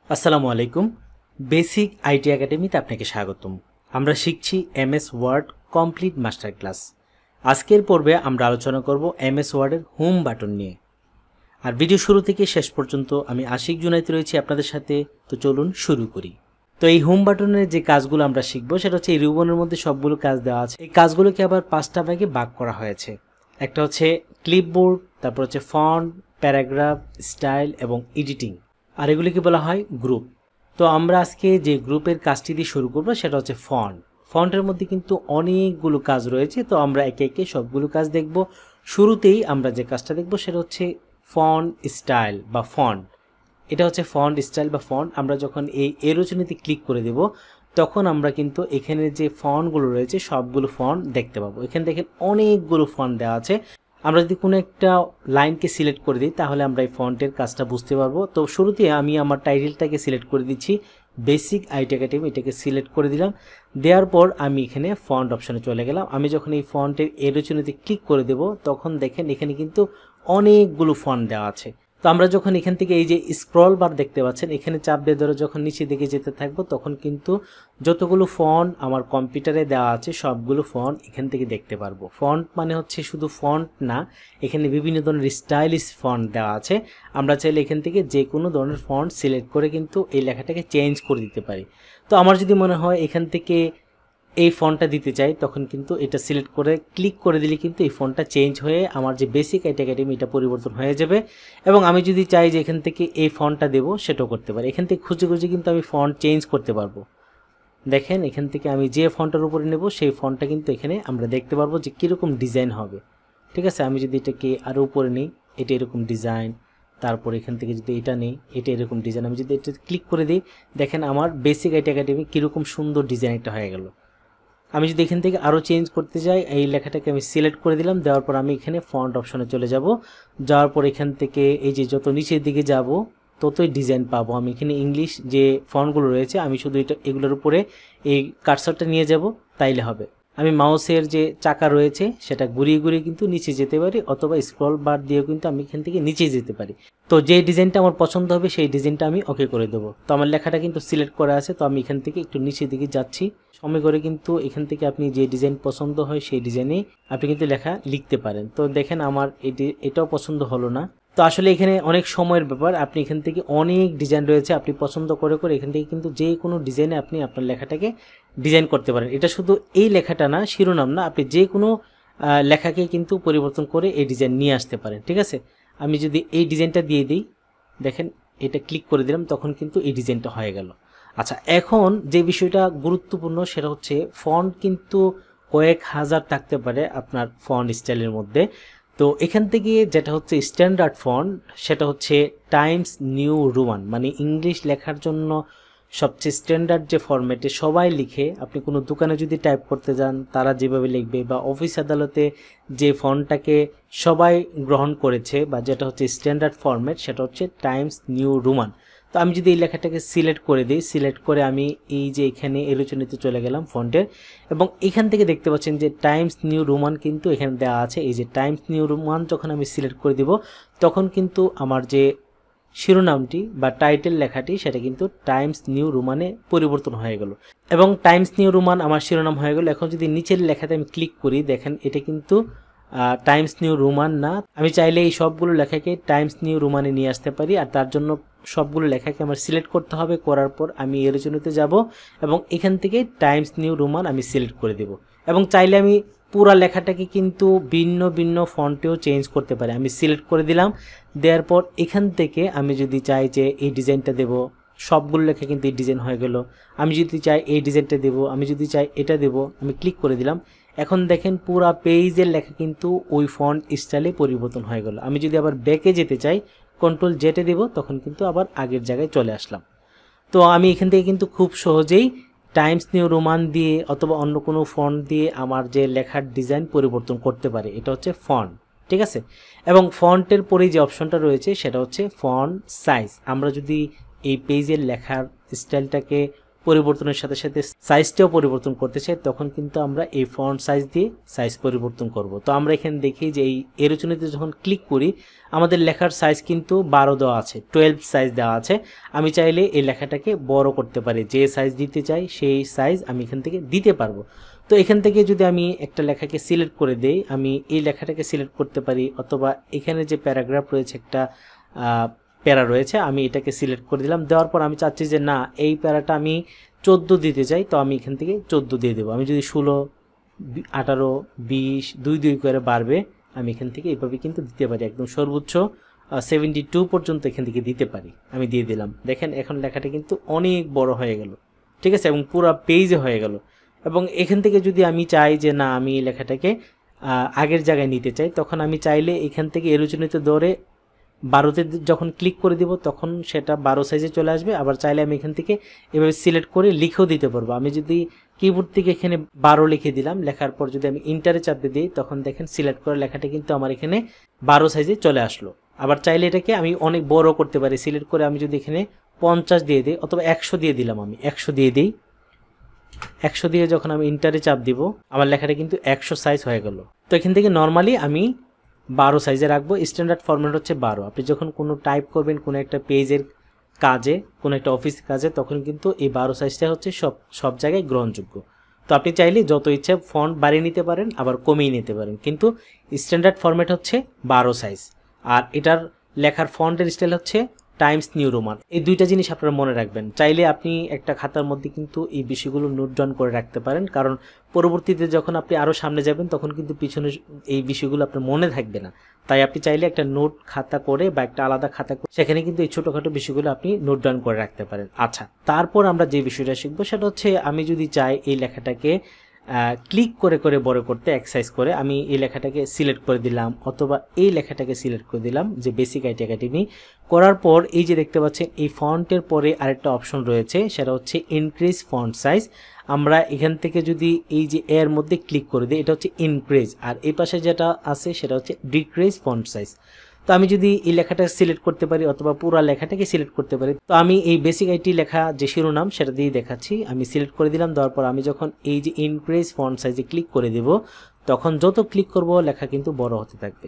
আসসালামু আলাইকুম। Basic IT একাডেমিতে আপনাকে স্বাগতম। আমরা শিখছি MS Word complete master class. আজকের পর্বে আমরা আলোচনা করব এমএস ওয়ার্ডের হোম বাটন নিয়ে। আর ভিডিও শুরু থেকে শেষ পর্যন্ত আমি আশিক জুনাইদ রয়েছি আপনাদের সাথে। তো চলুন শুরু করি। তো এই হোম বাটনের যে কাজগুলো আমরা শিখবো সেটা হচ্ছে এই রিবনের মধ্যে সবগুলো কাজ দেওয়া আছে। এই কাজগুলোকে আবার 5টা ভাগে ভাগ করা হয়েছে। একটা হচ্ছে ক্লিপবোর্ড, তারপর হচ্ছে ফন্ট, প্যারাগ্রাফ, স্টাইল এবং এডিটিং। আর এগুলিকে বলা হয় গ্রুপ। তো আমরা আজকে যে গ্রুপের কাজটি দিয়ে শুরু করবো সেটা হচ্ছে ফন্ট। ফন্টের মধ্যে কিন্তু অনেকগুলো কাজ রয়েছে, তো আমরা একে একে সবগুলো কাজ দেখব। শুরুতেই আমরা যে কাজটা দেখব সেটা হচ্ছে ফন্ট স্টাইল বা ফন্ট। এটা হচ্ছে ফন্ট স্টাইল বা ফন্ট। আমরা যখন এই এরোচনীতে ক্লিক করে দেব তখন আমরা কিন্তু এখানে যে ফন্টগুলো রয়েছে সবগুলো ফন্ট দেখতে পাবো। এখানে দেখেন অনেকগুলো ফন্ট দেওয়া আছে। আমরা যদি কোনো একটা লাইনকে সিলেক্ট করে দিই তাহলে আমরা এই ফন্টের কাজটা বুঝতে পারবো। তো শুরুতে আমি আমার টাইটেলটাকে সিলেক্ট করে দিচ্ছি, বেসিক আইটি একাডেমি, এটাকে সিলেক্ট করে দিলাম। দেওয়ার পর আমি এখানে ফন্ট অপশনে চলে গেলাম। আমি যখন এই ফন্টের এরোচনীতে ক্লিক করে দেব তখন দেখেন এখানে কিন্তু অনেকগুলো ফন্ট দেওয়া আছে। তো আমরা যখন এখান থেকে এই যে স্ক্রল বার দেখতে পাচ্ছেন এখানে চাপ দিয়ে ধরে যখন নিচের দিকে যেতে থাকবো তখন কিন্তু যতগুলো ফন্ট আমার কম্পিউটারে দেওয়া আছে সবগুলো ফন্ট এখান থেকে দেখতে পারবো। ফন্ট মানে হচ্ছে শুধু ফন্ট না, এখানে বিভিন্ন ধরনের স্টাইলিশ ফন্ট দেওয়া আছে। আমরা চাইলে এখান থেকে যে কোনো ধরনের ফন্ট সিলেক্ট করে কিন্তু এই লেখাটাকে চেঞ্জ করে দিতে পারি। তো আমার যদি মনে হয় এখান থেকে এই ফন্টটা দিতে চাই তখন কিন্তু এটা সিলেক্ট করে ক্লিক করে দিলে কিন্তু এই ফন্টটা চেঞ্জ হয়ে আমার যে বেসিক আইটি একাডেমি এটা পরিবর্তন হয়ে যাবে। এবং আমি যদি চাই যে এখান থেকে এই ফন্টটা দেবো সেটাও করতে পারি। এখান থেকে খুঁজে খুঁজে কিন্তু আমি ফন্ট চেঞ্জ করতে পারবো। দেখেন এখান থেকে আমি যে ফন্টটার উপরে নেব সেই ফন্টটা কিন্তু এখানে আমরা দেখতে পারবো যে কীরকম ডিজাইন হবে। ঠিক আছে, আমি যদি এটাকে আরও উপরে নিই এটা এরকম ডিজাইন, তারপর এখান থেকে যদি এটা নেই এটা এরকম ডিজাইন। আমি যদি এটা ক্লিক করে দিই দেখেন আমার বেসিক আইটি একাডেমি কীরকম সুন্দর ডিজাইন একটা হয়ে গেল। আমি যদি এখান থেকে আরও চেঞ্জ করতে যাই এই লেখাটাকে আমি সিলেক্ট করে দিলাম। দেওয়ার পর আমি এখানে ফন্ট অপশনে চলে যাব। যাওয়ার পর এখান থেকে এই যে যত নিচের দিকে যাব ততই ডিজাইন পাবো। আমি এখানে ইংলিশ যে ফন্টগুলো রয়েছে আমি শুধু এগুলোর উপরে এই কার্সরটা নিয়ে যাব তাইলে হবে। আমি মাউসের যে চাকা রয়েছে সেটা ঘুরিয়ে ঘুরিয়ে কিন্তু নিচে যেতে পারি, অথবা স্ক্রল বার দিয়েও কিন্তু আমি এখান থেকে নিচে যেতে পারি। তো যে ডিজাইনটা আমার পছন্দ হবে সেই ডিজাইনটা আমি ওকে করে দেবো। তো আমার লেখাটা কিন্তু সিলেক্ট করা আছে, তো আমি এখান থেকে একটু নিচের দিকে যাচ্ছি। সময় করে কিন্তু এখান থেকে আপনি যে ডিজাইন পছন্দ হয় সেই ডিজাইনেই আপনি কিন্তু লেখা লিখতে পারেন। তো দেখেন আমার এটাও পছন্দ হলো না। তো আসলে এখানে অনেক সময়ের ব্যাপার। আপনি এখান থেকে অনেক ডিজাইন রয়েছে, আপনি পছন্দ করে করে এখান থেকে কিন্তু যে কোনো ডিজাইনে আপনি আপনার লেখাটাকে ডিজাইন করতে পারেন। এটা শুধু এই লেখাটা না, শিরোনাম না, আপনি যে কোনো লেখাকে কিন্তু পরিবর্তন করে এই ডিজাইন নিয়ে আসতে পারেন। ঠিক আছে, আমি যদি এই ডিজাইনটা দিয়ে দিই দেখেন এটা ক্লিক করে দিলাম তখন কিন্তু এই ডিজাইনটা হয়ে গেল। আচ্ছা, এখন যে বিষয়টা গুরুত্বপূর্ণ সেটা হচ্ছে ফন্ট কিন্তু কয়েক হাজার থাকতে পারে আপনার ফন্ট স্টাইলের মধ্যে। তো এখান থেকে যেটা হচ্ছে স্ট্যান্ডার্ড ফন্ট সেটা হচ্ছে টাইমস নিউ রোমান, মানে ইংলিশ লেখার জন্য সবচেয়ে স্ট্যান্ডার্ড যে ফরম্যাটে সবাই লিখে। আপনি কোনো দোকানে যদি টাইপ করতে যান তারা যেভাবে লিখবে, বা অফিস আদালতে যে ফন্টটাকে সবাই গ্রহণ করেছে বা যেটা হচ্ছে স্ট্যান্ডার্ড ফরম্যাট সেটা হচ্ছে টাইমস নিউ রোমান। তো আমি যদি এই লেখাটাকে সিলেক্ট করে দিই, সিলেক্ট করে আমি এই যে এখানে এলোচনীতে চলে গেলাম ফন্টের, এবং এখান থেকে দেখতে পাচ্ছেন যে টাইমস নিউ রোমান কিন্তু এখানে দেওয়া আছে। এই যে টাইমস নিউ রোমান যখন আমি সিলেক্ট করে দিব তখন কিন্তু আমার যে শিরোনামটি বা টাইটেল লেখাটি সেটা কিন্তু টাইমস নিউ রোমানে পরিবর্তন হয়ে গেল, এবং টাইমস নিউ রোমান আমার শিরোনাম হয়ে গেল। এখন যদি নিচের লেখাতে আমি ক্লিক করি দেখেন এটা কিন্তু টাইমস নিউ রোমান না। আমি চাইলে এই সবগুলো লেখাকে টাইমস নিউ রোমানে নিয়ে আসতে পারি, আর তার জন্য সবগুলো লেখাকে আমার সিলেক্ট করতে হবে। করার পর আমি এরোচনীতে যাব এবং এখান থেকে টাইমস নিউ রোমান আমি সিলেক্ট করে দেব। এবং চাইলে আমি পুরো লেখাটাকে কিন্তু ভিন্ন ভিন্ন ফন্টেও চেঞ্জ করতে পারি। আমি সিলেক্ট করে দিলাম, দেওয়ার পর এখান থেকে আমি যদি চাই যে এই ডিজাইনটা দেব, সবগুলো লেখা কিন্তু এই ডিজাইন হয়ে গেল। আমি যদি চাই এই ডিজাইনটা দেব, আমি যদি চাই এটা দেব, আমি ক্লিক করে দিলাম। এখন দেখেন পুরা পেজের লেখা কিন্তু ওই ফন্ট স্টাইলে পরিবর্তন হয়ে গেল। আমি যদি আবার ব্যাকে যেতে চাই কন্ট্রোল জেটে দেব তখন কিন্তু আবার আগের জায়গায় চলে আসলাম। তো আমি এখান থেকে কিন্তু খুব সহজেই টাইমস নিউ রোমান দিয়ে অথবা অন্য কোনো ফন্ট দিয়ে আমার যে লেখার ডিজাইন পরিবর্তন করতে পারে। এটা হচ্ছে ফন্ট, ঠিক আছে। এবং ফন্টের পরেই যে অপশনটা রয়েছে সেটা হচ্ছে ফন্ট সাইজ। আমরা যদি এই পেজের লেখার স্টাইলটাকে পরিবর্তনের সাথে সাথে সাইজটাও পরিবর্তন করতে চাই, তখন কিন্তু আমরা এই ফন্ট সাইজ দিয়ে সাইজ পরিবর্তন করব। তো আমরা এখানে দেখি যে এই এরোচনীতে যখন ক্লিক করি আমাদের লেখার সাইজ কিন্তু 12 দেওয়া আছে, 12 সাইজ দেওয়া আছে। আমি চাইলে এই লেখাটাকে বড় করতে পারি, যে সাইজ দিতে চাই সেই সাইজ আমি এখান থেকে দিতে পারবো। তো এখান থেকে যদি আমি একটা লেখাকে সিলেক্ট করে দেই, আমি এই লেখাটাকে সিলেক্ট করতে পারি, অথবা এখানে যে প্যারাগ্রাফ রয়েছে একটা প্যারা রয়েছে, আমি এটাকে সিলেক্ট করে দিলাম। দেওয়ার পর আমি চাচ্ছি যে না, এই প্যারাটা আমি 14 দিতে চাই, তো আমি এখান থেকে 14 দিয়ে দেবো। আমি যদি 16, 18, 20 2 করে বাড়বে, আমি এখান থেকে এইভাবে কিন্তু দিতে পারি, একদম সর্বোচ্চ 72 পর্যন্ত এখান থেকে দিতে পারি। আমি দিয়ে দিলাম, দেখেন এখন লেখাটা কিন্তু অনেক বড় হয়ে গেল, ঠিক আছে, এবং পুরো পেজে হয়ে গেল। এবং এখান থেকে যদি আমি চাই যে না, আমি এই লেখাটাকে আগের জায়গায় নিতে চাই, তখন আমি চাইলে এখান থেকে এরোচনীতে ধরে 12তে যখন ক্লিক করে দিব তখন সেটা 12 সাইজে চলে আসবে। আবার চাইলে আমি এখান থেকে এভাবে সিলেক্ট করে লিখেও দিতে পারবো। আমি যদি কিবোর্ড থেকে এখানে 12 লিখে দিলাম, লেখার পর যদি আমি ইন্টারে চাপ দিয়ে দিই, তখন দেখেন সিলেক্ট করা লেখাটা কিন্তু আমার এখানে 12 সাইজে চলে আসলো। আবার চাইলে এটাকে আমি অনেক বড় করতে পারি, সিলেক্ট করে আমি যদি এখানে 50 দিয়ে দিই, অথবা 100 দিয়ে দিলাম, আমি 100 দিয়ে দিই। 100 দিয়ে যখন আমি ইন্টারে চাপ দিব, আমার লেখাটা কিন্তু 100 সাইজ হয়ে গেল। তো এখান থেকে নর্মালি আমি 12 সাইজে রাখবো। স্ট্যান্ডার্ড ফরম্যাট হচ্ছে 12। আপনি যখন কোনো টাইপ করবেন কোনো একটা পেজের কাজে, কোনো একটা অফিস কাজে, তখন কিন্তু এই 12 সাইজটা হচ্ছে সব জায়গায় গ্রহণযোগ্য। তো আপনি চাইলে যত ইচ্ছা ফন্ট বাড়িয়ে নিতে পারেন, আবার কমিয়ে নিতে পারেন, কিন্তু স্ট্যান্ডার্ড ফরম্যাট হচ্ছে 12 সাইজ। আর এটার লেখার ফন্টের স্টাইল হচ্ছে টাইমস নিউ রোমান। এই দুইটা জিনিস আপনারা মনে রাখবেন। চাইলে আপনি একটা খাতার মধ্যে কিন্তু এই বিষয়গুলো নোট ডাউন করে রাখতে পারেন, কারণ পরবর্তীতে যখন আপনি আরও সামনে যাবেন তখন কিন্তু পিছনে এই বিষয়গুলো আপনার মনে থাকবে না। তাই আপনি চাইলে একটা নোট খাতা করে বা একটা আলাদা খাতা করে সেখানে কিন্তু এই ছোটোখাটো বিষয়গুলো আপনি নোট ডাউন করে রাখতে পারেন। আচ্ছা, তারপর আমরা যে বিষয়টা শিখবো সেটা হচ্ছে, আমি যদি চাই এই লেখাটাকে ক্লিক করে করে বড় করতে, এক্সারসাইজ করে, আমি এই লেখাটাকে সিলেক্ট করে দিলাম, অথবা এই লেখাটাকে সিলেক্ট করে দিলাম, যে বেসিক আইটি একাডেমি করার পর এই যে দেখতে পাচ্ছেন এই ফন্টের পরে আরেকটা অপশন রয়েছে, সেটা হচ্ছে ইনক্রিজ ফন্ট সাইজ। আমরা এখান থেকে যদি এই যে এর মধ্যে ক্লিক করে দিই, এটা হচ্ছে ইনক্রিজ, আর এই পাশে যেটা আছে সেটা হচ্ছে ডিক্রিজ ফন্ট সাইজ। তো আমি যদি এই লেখাটা সিলেক্ট করতে পারি, অথবা পুরো লেখাটাকে সিলেক্ট করতে পারি, তো আমি এই বেসিক আইটি লেখা যে শিরোনাম সেটা দিয়ে দেখাচ্ছি। আমি সিলেক্ট করে দিলাম, দেওয়ার পর আমি যখন এই যে ইনক্রিজ ফন্ট সাইজে ক্লিক করে দেব, তখন যত ক্লিক করব লেখা কিন্তু বড় হতে থাকবে।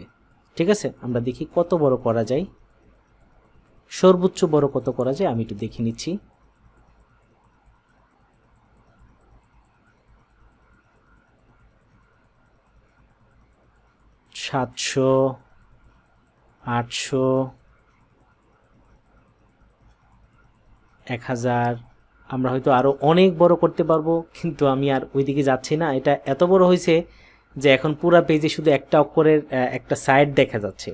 ঠিক আছে, আমরা দেখি কত বড় করা যায়, সর্বোচ্চ বড় কত করা যায় আমি একটু দেখে নিচ্ছি। সাতশো, 800, 1000। আমরা হয়তো আরও অনেক বড় করতে পারবো, কিন্তু আমি আর ওইদিকে যাচ্ছি না। এটা এত বড় হয়েছে যে এখন পুরা পেজে শুধু একটা অক্ষরের একটা সাইড দেখা যাচ্ছে।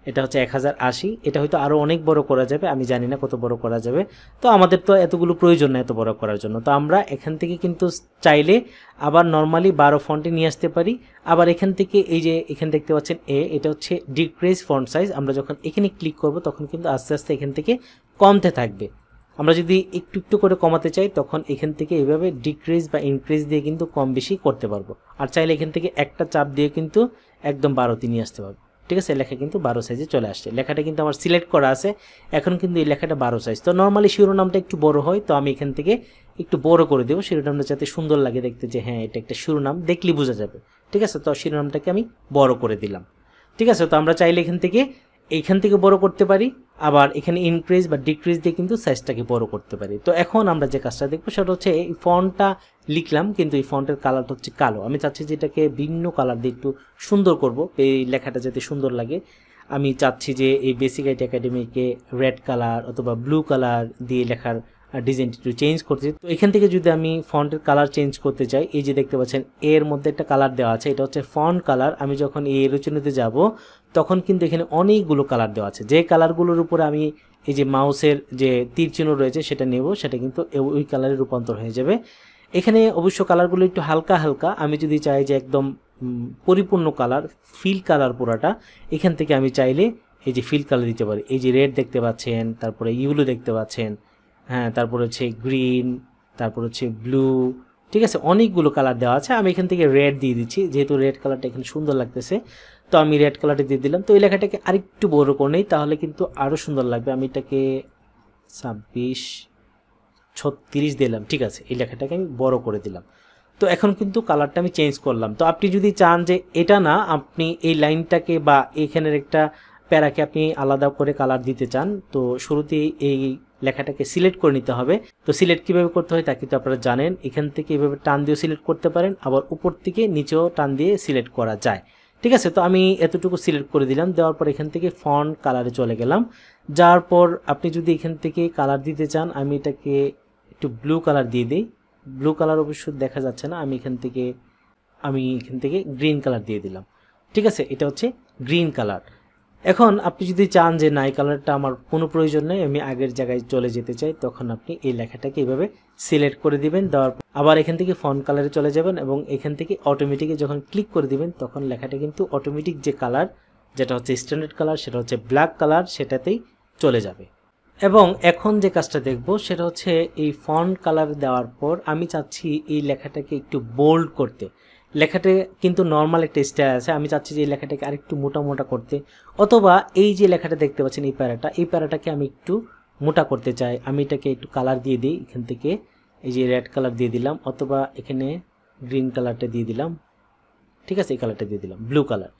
এটা হচ্ছে 1080। এটা হয়তো আরও অনেক বড় করা যাবে, আমি জানি না কত বড় করা যাবে। তো আমাদের তো এতগুলো প্রয়োজন না এত বড় করার জন্য। তো আমরা এখান থেকে কিন্তু চাইলে আবার নর্মালি 12 ফন্টে নিয়ে আসতে পারি। আবার এখান থেকে এই যে এখানে দেখতে পাচ্ছেন এটা হচ্ছে ডিক্রিজ ফন্ট সাইজ। আমরা যখন এখানে ক্লিক করব তখন কিন্তু আস্তে আস্তে এখান থেকে কমতে থাকবে। আমরা যদি একটু একটু করে কমাতে চাই, তখন এখান থেকে এইভাবে ডিক্রিজ বা ইনক্রিজ দিয়ে কিন্তু কম বেশি করতে পারবো। আর চাইলে এখান থেকে একটা চাপ দিয়ে কিন্তু একদম 12তে নিয়ে আসতে পারবো। ঠিক আছে, লেখা কিন্তু 12 সাইজে চলে আসছে। লেখাটা কিন্তু আমার সিলেক্ট করা আছে, এখন কিন্তু এই লেখাটা 12 সাইজ। তো নর্মালি শিরোনামটা একটু বড় হয়, তো আমি এখান থেকে একটু বড় করে দেবো শিরোনামটা, যাতে সুন্দর লাগে দেখতে, যে হ্যাঁ এটা একটা শিরোনাম, দেখলে বোঝা যাবে। ঠিক আছে, তো শিরোনামটাকে আমি বড় করে দিলাম। ঠিক আছে, তো আমরা চাইলে এইখান থেকে বড় করতে পারি, আবার এখানে ইনক্রিজ বা ডিক্রিজ দিয়ে কিন্তু সাইজটাকে বড় করতে পারি। তো এখন আমরা যে কাজটা দেখবো সেটা হচ্ছে, এই ফন্টটা লিখলাম কিন্তু এই ফন্টের কালারটা হচ্ছে কালো। আমি চাচ্ছি যে এটাকে ভিন্ন কালার দিয়ে একটু সুন্দর করব, এই লেখাটা যাতে সুন্দর লাগে। আমি চাচ্ছি যে এই বেসিক আইটি একাডেমিকে রেড কালার অথবা ব্লু কালার দিয়ে লেখার ডিজাইনটি একটু চেঞ্জ করতে চাই। তো এখান থেকে যদি আমি ফন্টের কালার চেঞ্জ করতে চাই, এই যে দেখতে পাচ্ছেন এর মধ্যে একটা কালার দেওয়া আছে, এটা হচ্ছে ফন্ট কালার। আমি যখন এই রচনাতে যাব তখন কিন্তু এখানে অনেকগুলো কালার দেওয়া আছে, যে কালারগুলোর উপরে আমি এই যে মাউসের যে তীর চিহ্ন রয়েছে সেটা নেব, সেটা কিন্তু ওই কালারে রূপান্তর হয়ে যাবে। এখানে অবশ্য কালারগুলো একটু হালকা হালকা, আমি যদি চাই যে একদম পরিপূর্ণ কালার, ফিল কালার পুরাটা, এখান থেকে আমি চাইলে এই যে ফিল কালার দিতে পারি। এই যে রেড দেখতে পাচ্ছেন, তারপরে ইয়েলো দেখতে পাচ্ছেন, হ্যাঁ, তারপর হচ্ছে গ্রিন, তারপর হচ্ছে ব্লু। ঠিক আছে, অনেকগুলো কালার দেওয়া আছে। আমি এখান থেকে রেড দিয়ে দিচ্ছি, যেহেতু রেড কালারটা এখানে সুন্দর লাগতেছে, তো আমি রেড কালারটা দিয়ে দিলাম। তো এই লেখাটাকে আরেকটু বড় করে নেই, তাহলে কিন্তু আরও সুন্দর লাগবে। আমি এটাকে 26, 36 দিলাম, ঠিক আছে। এই লেখাটাকে আমি বড় করে দিলাম। তো এখন কিন্তু কালারটা আমি চেঞ্জ করলাম। তো আপনি যদি চান যে এটা না, আপনি এই লাইনটাকে বা এখানের একটা প্যারাকে আপনি আলাদা করে কালার দিতে চান, তো শুরুতেই এই লেখাটাকে সিলেক্ট করে নিতে হবে। তো সিলেক্ট কীভাবে করতে হয় তা কিন্তু আপনারা জানেন। এখান থেকে এভাবে টান দিয়েও সিলেক্ট করতে পারেন, আবার উপর থেকে নিচেও টান দিয়ে সিলেক্ট করা যায়, ঠিক আছে। তো আমি এতটুকু সিলেক্ট করে দিলাম। দেওয়ার পর এখান থেকে ফন্ট কালারে চলে গেলাম। যাওয়ার পর আপনি যদি এখান থেকে কালার দিতে চান, আমি এটাকে একটু ব্লু কালার দিয়ে দিই। ব্লু কালার অবশ্য দেখা যাচ্ছে না, আমি এখান থেকে গ্রিন কালার দিয়ে দিলাম, ঠিক আছে। এটা হচ্ছে গ্রিন কালার। এখন আপনি যদি চান যে না, এই কালারটা আমার কোনো প্রয়োজন নেই, আমি আগের জায়গায় চলে যেতে চাই, তখন আপনি এই লেখাটাকে এইভাবে সিলেক্ট করে দিবেন। দেওয়ার আবার এখান থেকে ফন্ট কালারে চলে যাবেন এবং এখান থেকে অটোমেটিকে যখন ক্লিক করে দিবেন, তখন লেখাটা কিন্তু অটোমেটিক যে কালার, যেটা হচ্ছে স্ট্যান্ডার্ড কালার, সেটা হচ্ছে ব্ল্যাক কালার, সেটাতেই চলে যাবে। এবং এখন যে কাজটা দেখব সেটা হচ্ছে এই ফন্ট কালার দেওয়ার পর আমি চাচ্ছি এই লেখাটাকে একটু বোল্ড করতে। লেখাটা কিন্তু নর্মাল একটা স্টাইল আছে, আমি চাচ্ছি যে এই লেখাটাকে আরেকটু মোটা মোটা করতে, অথবা এই যে লেখাটা দেখতে পাচ্ছেন এই প্যারাটাকে আমি একটু মোটা করতে চাই। আমি এটাকে একটু কালার দিয়ে দিই, এখান থেকে এই যে রেড কালার দিয়ে দিলাম, অথবা এখানে গ্রিন কালারটা দিয়ে দিলাম, ঠিক আছে। এই কালারটা দিয়ে দিলাম, ব্লু কালার।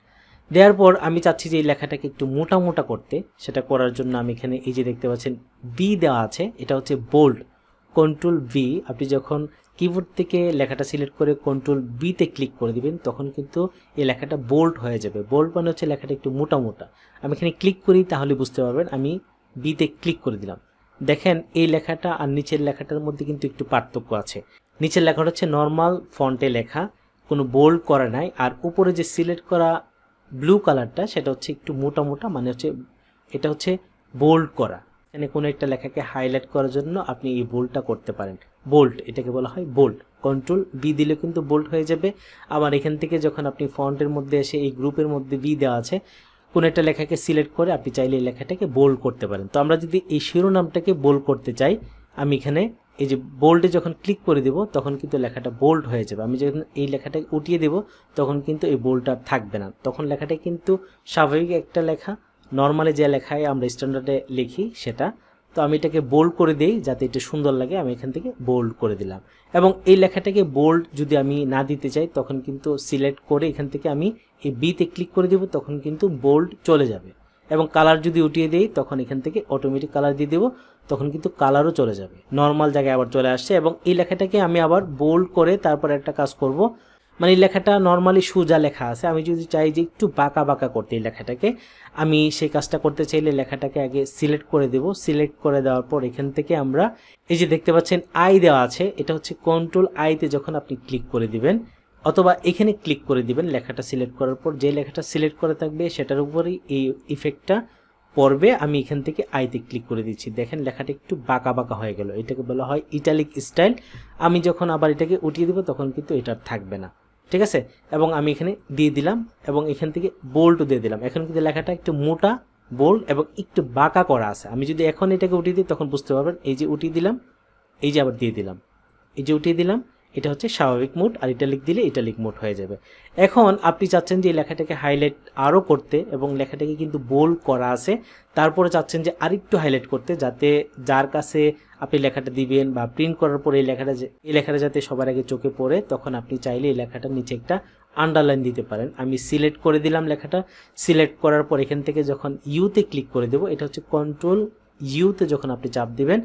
দেওয়ার পর আমি চাচ্ছি যে এই লেখাটাকে একটু মোটা মোটা করতে। সেটা করার জন্য আমি এখানে এই যে দেখতে পাচ্ছেন বি দেওয়া আছে, এটা হচ্ছে বোল্ড, কন্ট্রোল ভি। আপনি যখন কিবোর্ড থেকে লেখাটা সিলেক্ট করে কন্ট্রোল বিতে ক্লিক করে দিবেন, তখন কিন্তু এই লেখাটা বোল্ড হয়ে যাবে। বোল্ড মানে হচ্ছে লেখাটা একটু মোটা মোটা। আমি এখানে ক্লিক করি, তাহলে বুঝতে পারবেন। আমি বিতে ক্লিক করে দিলাম, দেখেন এই লেখাটা আর নিচের লেখাটার মধ্যে কিন্তু একটু পার্থক্য আছে। নিচের লেখাটা হচ্ছে নর্মাল ফন্টে লেখা, কোনো বোল্ড করা নাই, আর উপরে যে সিলেক্ট করা ব্লু কালারটা সেটা হচ্ছে একটু মোটা মোটা, মানে হচ্ছে এটা হচ্ছে বোল্ড করা। এখানে কোনো একটা লেখাকে হাইলাইট করার জন্য আপনি এই বোল্ডটা করতে পারেন। বোল্ড, এটাকে বলা হয় বোল্ড। কন্ট্রোল বি দিলে কিন্তু বোল্ড হয়ে যাবে। আবার এখান থেকে যখন আপনি ফন্টের মধ্যে এসে এই গ্রুপের মধ্যে বি দেওয়া আছে, কোনো একটা লেখাকে সিলেক্ট করে আপনি চাইলে এই লেখাটাকে বোল্ড করতে পারেন। তো আমরা যদি এই শিরোনামটাকে বোল্ড করতে চাই, আমি এখানে এই যে বোল্ডে যখন ক্লিক করে দেব, তখন কিন্তু লেখাটা বোল্ড হয়ে যাবে। আমি যখন এই লেখাটাকে উঠিয়ে দেব, তখন কিন্তু এই বোল্ডটা থাকবে না, তখন লেখাটা কিন্তু স্বাভাবিক একটা লেখা, নর্মালি যে লেখায় আমরা স্ট্যান্ডার্ডে লিখি সেটা। তো আমি এটাকে বোল্ড করে দিই যাতে এটা সুন্দর লাগে, আমি এখান থেকে বোল্ড করে দিলাম। এবং এই লেখাটাকে বোল্ড যদি আমি না দিতে চাই, তখন কিন্তু সিলেক্ট করে এখান থেকে আমি এই বিতে ক্লিক করে দেব, তখন কিন্তু বোল্ড চলে যাবে। এবং কালার যদি উঠিয়ে দেই, তখন এখান থেকে অটোমেটিক কালার দিয়ে দেবো, তখন কিন্তু কালারও চলে যাবে, নর্মাল জায়গায় আবার চলে আসছে। এবং এই লেখাটাকে আমি আবার বোল্ড করে তারপর একটা কাজ করব, মানে এই লেখাটা নর্মালি সোজা লেখা আছে, আমি যদি চাই যে একটু বাঁকা বাঁকা করতে এই লেখাটাকে, আমি সেই কাজটা করতে চাইলে লেখাটাকে আগে সিলেক্ট করে দেব। সিলেক্ট করে দেওয়ার পর এখান থেকে আমরা এই যে দেখতে পাচ্ছেন আই দেওয়া আছে, এটা হচ্ছে কন্ট্রোল আইতে যখন আপনি ক্লিক করে দিবেন, অথবা এখানে ক্লিক করে দিবেন, লেখাটা সিলেক্ট করার পর যে লেখাটা সিলেক্ট করা থাকবে সেটার উপরেই এই ইফেক্টটা পড়বে। আমি এখান থেকে আইতে ক্লিক করে দিচ্ছি, দেখেন লেখাটা একটু বাঁকা বাঁকা হয়ে গেল, এটাকে বলা হয় ইটালিক স্টাইল। আমি যখন আবার এটাকে উঠিয়ে দেবো, তখন কিন্তু এটা থাকবে না, ঠিক আছে। এবং আমি এখানে দিয়ে দিলাম এবং এখান থেকে বোল্ডও দিয়ে দিলাম। এখন কিন্তু লেখাটা একটু মোটা, বোল্ড এবং একটু বাঁকা করা আছে। আমি যদি এখন এটাকে উঠিয়ে দিই, তখন বুঝতে পারবেন। এই যে উঠিয়ে দিলাম, এই যে আবার দিয়ে দিলাম, এই যে উঠিয়ে দিলাম, এটা হচ্ছে স্বাভাবিক মোড, আর ইটালিক দিলে ইটালিক মোড হয়ে যাবে। এখন আপনি চাচ্ছেন যে এই লেখাটাকে হাইলাইট আরও করতে, এবং লেখাটাকে কিন্তু বোল্ড করা আছে, তারপরে চাচ্ছেন যে আরেকটু হাইলাইট করতে, যাতে যার কাছে আপনি লেখাটা দিবেন বা প্রিন্ট করার পরে এই লেখাটা যাতে সবার আগে চোখে পড়ে, তখন আপনি চাইলে এই লেখাটার নিচে একটা আন্ডারলাইন দিতে পারেন। আমি সিলেক্ট করে দিলাম লেখাটা। সিলেক্ট করার পর এখান থেকে যখন ইউতে ক্লিক করে দেবো, এটা হচ্ছে কন্ট্রোল ইউতে যখন আপনি চাপ দিবেন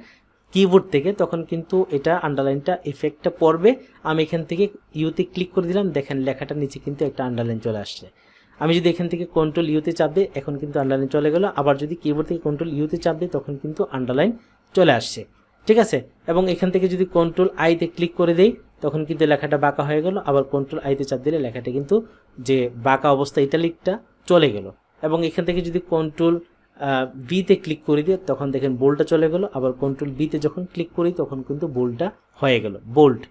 কিবোর্ড থেকে, তখন কিন্তু এটা আন্ডারলাইনটা ইফেক্টটা পড়বে। আমি এখান থেকে ইউতে ক্লিক করে দিলাম, দেখেন লেখাটার নিচে কিন্তু একটা আন্ডারলাইন চলে আসছে। আমি যদি এখান থেকে কন্ট্রোল ইউতে চাপ দিই, এখন কিন্তু আন্ডারলাইন চলে গেল। আবার যদি কিবোর্ড থেকে কন্ট্রোল ইউতে চাপ দিই, তখন কিন্তু আন্ডারলাইন চলে আসছে, ঠিক আছে। এবং এখান থেকে যদি কন্ট্রোল আইতে ক্লিক করে দেই, তখন কিন্তু লেখাটা বাঁকা হয়ে গেল। আবার কন্ট্রোল আইতে চাপ দিলে লেখাটা কিন্তু যে বাঁকা অবস্থা ইটালিকটা চলে গেল। এবং এখান থেকে যদি কন্ট্রোল বিতে ক্লিক করে দিই, তখন দেখেন বোল্ডটা চলে গেল। আবার কন্ট্রোল বিতে যখন ক্লিক করি, তখন কিন্তু বোল্ডটা হয়ে গেল, বোল্ড,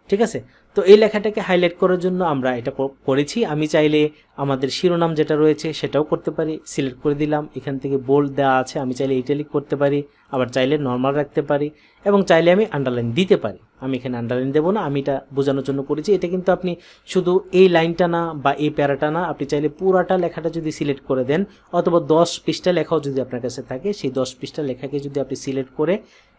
ঠিক আছে। তো এই লেখাটাকে হাইলাইট করার জন্য আমরা এটা করেছি। আমি চাইলে আমাদের শিরোনাম যেটা রয়েছে সেটাও করতে পারি, সিলেক্ট করে দিলাম, এখান থেকে বোল্ড দেওয়া আছে, আমি চাইলে ইটালিক করতে পারি, আবার চাইলে নর্মাল রাখতে পারি, এবং চাইলে আমি আন্ডারলাইন দিতে পারি। আমি এখানে আন্ডারলাইন দেবো না, আমি এটা বোঝানোর জন্য করেছি। এটা কিন্তু আপনি শুধু এই লাইনটা না বা এই প্যারাটা না, আপনি চাইলে পুরাটা লেখাটা যদি সিলেক্ট করে দেন, অথবা 10 পৃষ্ঠা লেখাও যদি আপনার কাছে থাকে, সেই 10 পৃষ্ঠা লেখাকে যদি আপনি সিলেক্ট করে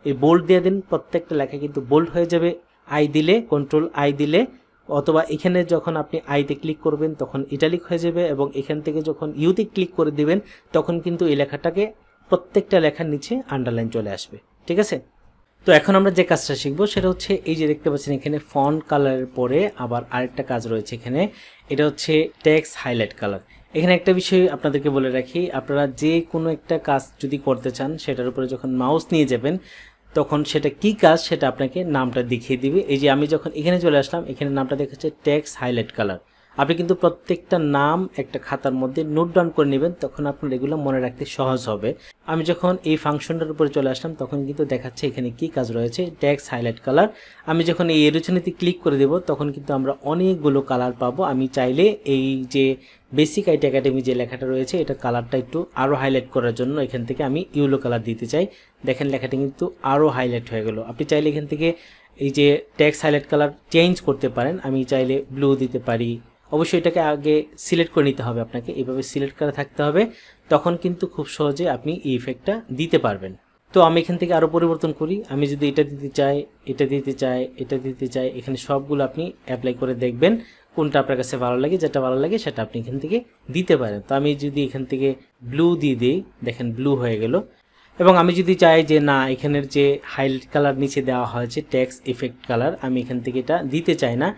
এই বোল্ড দিয়ে দেন, প্রত্যেকটা লেখা কিন্তু বোল্ড হয়ে যাবে। আই দিলে, কন্ট্রোল আই দিলে, অথবা এখানে যখন আপনি আইতে ক্লিক করবেন তখন ইটালিক হয়ে যাবে, এবং এখান থেকে যখন ইউতে ক্লিক করে দিবেন তখন কিন্তু এই লেখাটাকে প্রত্যেকটা লেখার নিচে আন্ডারলাইন চলে আসবে। ঠিক আছে। তো এখন আমরা যে কাজটা শিখবো সেটা হচ্ছে এই যে দেখতে পাচ্ছেন এখানে ফন্ট কালারের পরে আবার আরেকটা কাজ রয়েছে এখানে, এটা হচ্ছে টেক্সট হাইলাইট কালার। এখানে একটা বিষয় আপনাদেরকে বলে রাখি, আপনারা যে কোনো একটা কাজ যদি করতে চান সেটার উপরে যখন মাউস নিয়ে যাবেন তখন সেটা কি কাজ সেটা আপনাকে নামটা দেখিয়ে দিবে। এই যে আমি যখন এখানে চলে আসলাম, এখানে নামটা দেখাচ্ছে টেক্সট হাইলাইট কালার। আপনি কিন্তু প্রত্যেকটা নাম একটা খাতার মধ্যে নোট ডাউন করে নেবেন, তখন আপনার এগুলো মনে রাখতে সহজ হবে। আমি যখন এই ফাংশনটার উপরে চলে আসলাম তখন কিন্তু দেখাচ্ছে এখানে কি কাজ রয়েছে, টেক্সট হাইলাইট কালার। আমি যখন এই এরোচনীতে ক্লিক করে দেব তখন কিন্তু আমরা অনেকগুলো কালার পাবো। আমি চাইলে এই যে বেসিক আইটি একাডেমি যে লেখাটা রয়েছে এটা কালারটা একটু আরও হাইলাইট করার জন্য এখান থেকে আমি ইয়েলো কালার দিতে চাই। দেখেন লেখাটা কিন্তু আরও হাইলাইট হয়ে গেল। আপনি চাইলে এখান থেকে এই যে টেক্সট হাইলাইট কালার চেঞ্জ করতে পারেন। আমি চাইলে ব্লু দিতে পারি। অবশ্যই এটাকে আগে সিলেক্ট করে নিতে হবে, আপনাকে এইভাবে সিলেক্ট করে থাকতে হবে, তখন কিন্তু খুব সহজে আপনি এই ইফেক্টটা দিতে পারবেন। তো আমি এখান থেকে আরও পরিবর্তন করি। আমি যদি এটা দিতে চাই, এটা দিতে চাই, এটা দিতে চাই, এখানে সবগুলো আপনি অ্যাপ্লাই করে দেখবেন কোনটা আপনার কাছে ভালো লাগে, যেটা ভালো লাগে সেটা আপনি এখান থেকে দিতে পারেন। তো আমি যদি এখান থেকে ব্লু দিয়ে দিই, দেখেন ব্লু হয়ে গেল। এবং আমি যদি চাই যে না, এখানের যে হাইলাইট কালার নিচে দেওয়া হয়েছে টেক্সট ইফেক্ট কালার, আমি এখান থেকে এটা দিতে চাই না,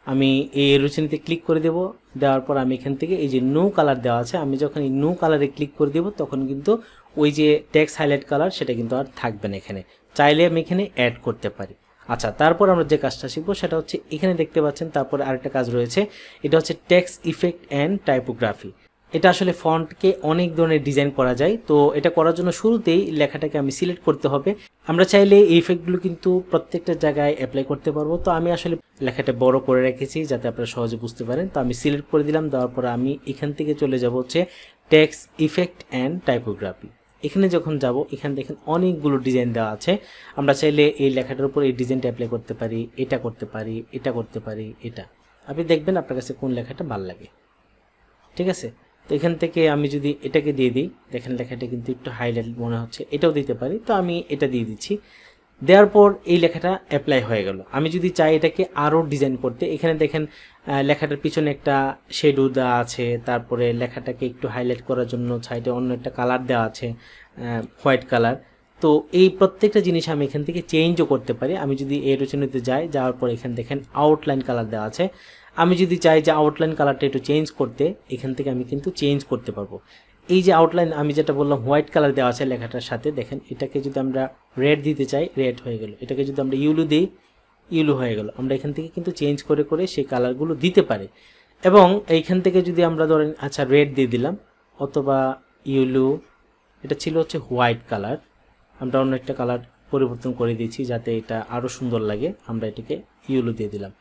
আমি এই এরোচনীতে ক্লিক করে দেব। দেওয়ার পর আমি এখান থেকে এই যে নো কালার দেওয়া আছে, আমি যখন এই নো কালারে ক্লিক করে দেব তখন কিন্তু ওই যে টেক্সট হাইলাইট কালার সেটা কিন্তু আর থাকবে না। এখানে চাইলে আমি এখানে অ্যাড করতে পারি। আচ্ছা, তারপর আমরা যে কাজটা শিখবো সেটা হচ্ছে এখানে দেখতে পাচ্ছেন তারপরে আরেকটা কাজ রয়েছে, এটা হচ্ছে টেক্সট ইফেক্ট অ্যান্ড টাইপোগ্রাফি। এটা আসলে ফন্টকে অনেক ধরনের ডিজাইন করা যায়। তো এটা করার জন্য শুরুতেই লেখাটাকে আমি সিলেক্ট করতে হবে। আমরা চাইলে এই ইফেক্টগুলো কিন্তু প্রত্যেকটা জায়গায় অ্যাপ্লাই করতে পারবো। তো আমি আসলে লেখাটা বড় করে রেখেছি যাতে আপনারা সহজে বুঝতে পারেন। তো আমি সিলেক্ট করে দিলাম, দেওয়ার পরে আমি এখান থেকে চলে যাব হচ্ছে টেক্সট ইফেক্ট অ্যান্ড টাইপোগ্রাফি। এখানে যখন যাব, এখানে দেখেন অনেকগুলো ডিজাইন দেওয়া আছে। আমরা চাইলে এই লেখাটার উপর এই ডিজাইনটা অ্যাপ্লাই করতে পারি, এটা করতে পারি, এটা করতে পারি, এটা। আপনি দেখবেন আপনার কাছে কোন লেখাটা ভালো লাগে। ঠিক আছে। তো এখান থেকে আমি যদি এটাকে দিয়ে দিই, দেখেন লেখাটা কিন্তু একটু হাইলাইট মনে হচ্ছে, এটাও দিতে পারি। তো আমি এটা দিয়ে দিচ্ছি। দেওয়ার পর এই লেখাটা অ্যাপ্লাই হয়ে গেল। আমি যদি চাই এটাকে আরও ডিজাইন করতে, এখানে দেখেন লেখাটার পিছনে একটা শেডো দেওয়া আছে, তারপরে লেখাটাকে একটু হাইলাইট করার জন্য সাইডে অন্য একটা কালার দেওয়া আছে, হোয়াইট কালার। তো এই প্রত্যেকটা জিনিস আমি এখান থেকে চেঞ্জও করতে পারি। আমি যদি এই রচনাতে যাই, যাওয়ার পর এখানে দেখেন আউটলাইন কালার দেওয়া আছে। আমি যদি চাই যে আউটলাইন কালারটা একটু চেঞ্জ করতে, এখান থেকে আমি কিন্তু চেঞ্জ করতে পারবো। এই যে আউটলাইন আমি যেটা বললাম হোয়াইট কালার দেওয়া আছে লেখাটার সাথে, দেখেন এটাকে যদি আমরা রেড দিতে চাই, রেড হয়ে গেল। এটাকে যদি আমরা ইউলু দিই, ইউলু হয়ে গেল। আমরা এখান থেকে কিন্তু চেঞ্জ করে করে সেই কালারগুলো দিতে পারি। এবং এইখান থেকে যদি আমরা ধরেন আচ্ছা রেড দিয়ে দিলাম, অথবা ইউলু, এটা ছিল হচ্ছে হোয়াইট কালার, আমরা অন্য একটা কালার পরিবর্তন করে দিয়েছি যাতে এটা আরও সুন্দর লাগে। আমরা এটাকে ইউলু দিয়ে দিলাম।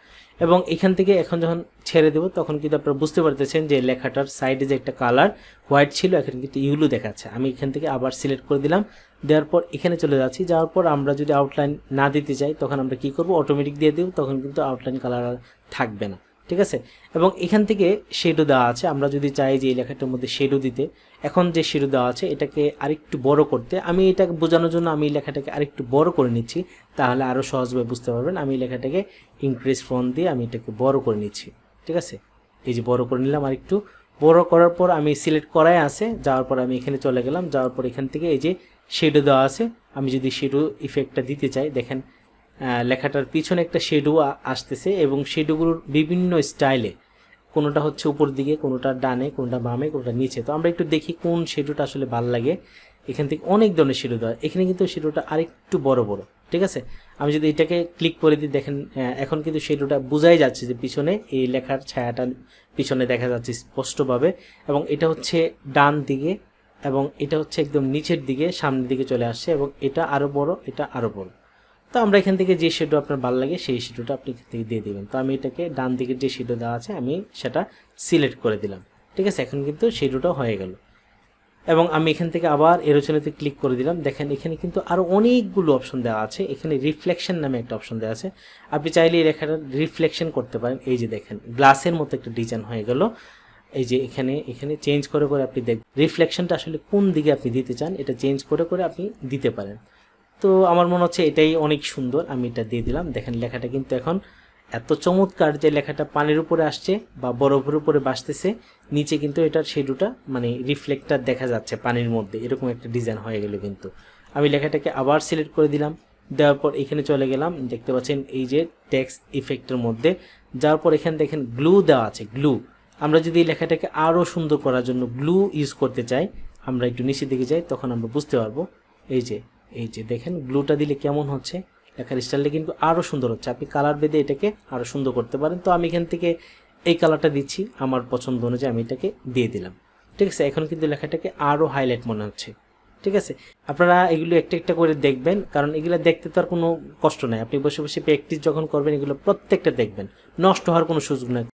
এবং এখান থেকে এখন যখন ছেড়ে দেব তখন কিন্তু আপনারা বুঝতে পারতেছেন যে লেখাটার সাইডে যে একটা কালার হোয়াইট ছিল এখন কিন্তু ইউলু দেখাচ্ছে। আমি এখান থেকে আবার সিলেক্ট করে দিলাম, দেওয়ার পর এখানে চলে যাচ্ছি। যাওয়ার পর আমরা যদি আউটলাইন না দিতে চাই তখন আমরা কি করব, অটোমেটিক দিয়ে দেব, তখন কিন্তু আউটলাইন কালার আর থাকবে না। ঠিক আছে। এবং এখান থেকে শেডো দেওয়া আছে, আমরা যদি চাই যে এই লেখাটার মধ্যে শেডো দিতে, এখন যে শেডো দেওয়া আছে এটাকে আরেকটু বড় করতে, আমি এটাকে বোঝানোর জন্য আমি লেখাটাকে আরেকটু বড় করে নিচ্ছি, তাহলে আরও সহজভাবে বুঝতে পারবেন। আমি লেখাটাকে ইনক্রিজ ফন্ট দিয়ে আমি এটাকে বড় করে নিচ্ছি। ঠিক আছে, এই যে বড় করে নিলাম। আর একটু বড় করার পর আমি সিলেক্ট করাই আছে, যাওয়ার পর আমি এখানে চলে গেলাম। যাওয়ার পর এখান থেকে এই যে শেডো দেওয়া আছে, আমি যদি শেডো ইফেক্টটা দিতে চাই, দেখেন লেখাটার পিছনে একটা শেডো আসতেছে এবং শেডোগুলোর বিভিন্ন স্টাইলে, কোনোটা হচ্ছে উপর দিকে, কোনোটা ডানে, কোনোটা বামে, কোনোটা নিচে। তো আমরা একটু দেখি কোন শেডোটা আসলে ভালো লাগে। এখান থেকে অনেক ধরনের শেডো দেওয়া, এখানে কিন্তু শেডোটা আরেকটু বড় বড়। ঠিক আছে, আমি যদি এটাকে ক্লিক করে দিই, দেখেন এখন কিন্তু শেডোটা বোঝাই যাচ্ছে যে পিছনে এই লেখার ছায়াটা পিছনে দেখা যাচ্ছে স্পষ্টভাবে। এবং এটা হচ্ছে ডান দিকে এবং এটা হচ্ছে একদম নিচের দিকে, সামনের দিকে চলে আসছে এবং এটা আরও বড়, এটা আরও বড়। তো আমরা এখান থেকে যে শ্যাডো আপনার ভালো লাগে সেই শ্যাডোটা আপনি এখান থেকে দিয়ে দিবেন। তো আমি এটাকে ডান দিকের যে শ্যাডো দেওয়া আছে আমি সেটা সিলেক্ট করে দিলাম। ঠিক আছে, এখন কিন্তু শ্যাডোটা হয়ে গেল এবং আমি এখান থেকে আবার এরোচনেতে ক্লিক করে দিলাম। দেখেন এখানে কিন্তু আরও অনেকগুলো অপশন দেওয়া আছে। এখানে রিফ্লেকশন নামে একটা অপশন দেওয়া আছে, আপনি চাইলে এই লেখাটা রিফ্লেকশন করতে পারেন। এই যে দেখেন গ্লাসের মতো একটা ডিজাইন হয়ে গেল। এই যে এখানে এখানে চেঞ্জ করে করে আপনি দেখবেন রিফ্লেকশনটা আসলে কোন দিকে আপনি দিতে চান, এটা চেঞ্জ করে করে আপনি দিতে পারেন। তো আমার মনে হচ্ছে এটাই অনেক সুন্দর, আমি এটা দিয়ে দিলাম। দেখেন লেখাটা কিন্তু এখন এত চমৎকার যে লেখাটা পানির উপরে আসছে বা বরফের উপরে ভাসতেছে, নিচে কিন্তু এটার শ্যাডোটা মানে রিফ্লেক্টার দেখা যাচ্ছে পানির মধ্যে, এরকম একটা ডিজাইন হয়ে গেল। কিন্তু আমি লেখাটাকে আবার সিলেক্ট করে দিলাম, দেওয়ার পর এখানে চলে গেলাম। দেখতে পাচ্ছেন এই যে টেক্সট ইফেক্টের মধ্যে যাওয়ার পর এখানে দেখেন গ্লু দেওয়া আছে। গ্লু আমরা যদি এই লেখাটাকে আরও সুন্দর করার জন্য গ্লু ইউজ করতে চাই, আমরা একটু নিচের দিকে যাই, তখন আমরা বুঝতে পারবো। এই যে দেখেন গ্লুটা দিলে কেমন হচ্ছে, লেখার স্টাইলটা কিন্তু আরও সুন্দর হচ্ছে। আপনি কালার বেঁধে এটাকে আরও সুন্দর করতে পারেন। তো আমি এখান থেকে এই কালারটা দিচ্ছি, আমার পছন্দ অনুযায়ী আমি এটাকে দিয়ে দিলাম। ঠিক আছে, এখন কিন্তু লেখাটাকে আরও হাইলাইট মনে হচ্ছে। ঠিক আছে, আপনারা এগুলো একটা একটা করে দেখবেন, কারণ এগুলো দেখতে তো আর কোনো কষ্ট নাই। আপনি বসে বসে প্র্যাকটিস যখন করবেন এগুলো প্রত্যেকটা দেখবেন, নষ্ট হওয়ার কোনো সুযোগ নেই।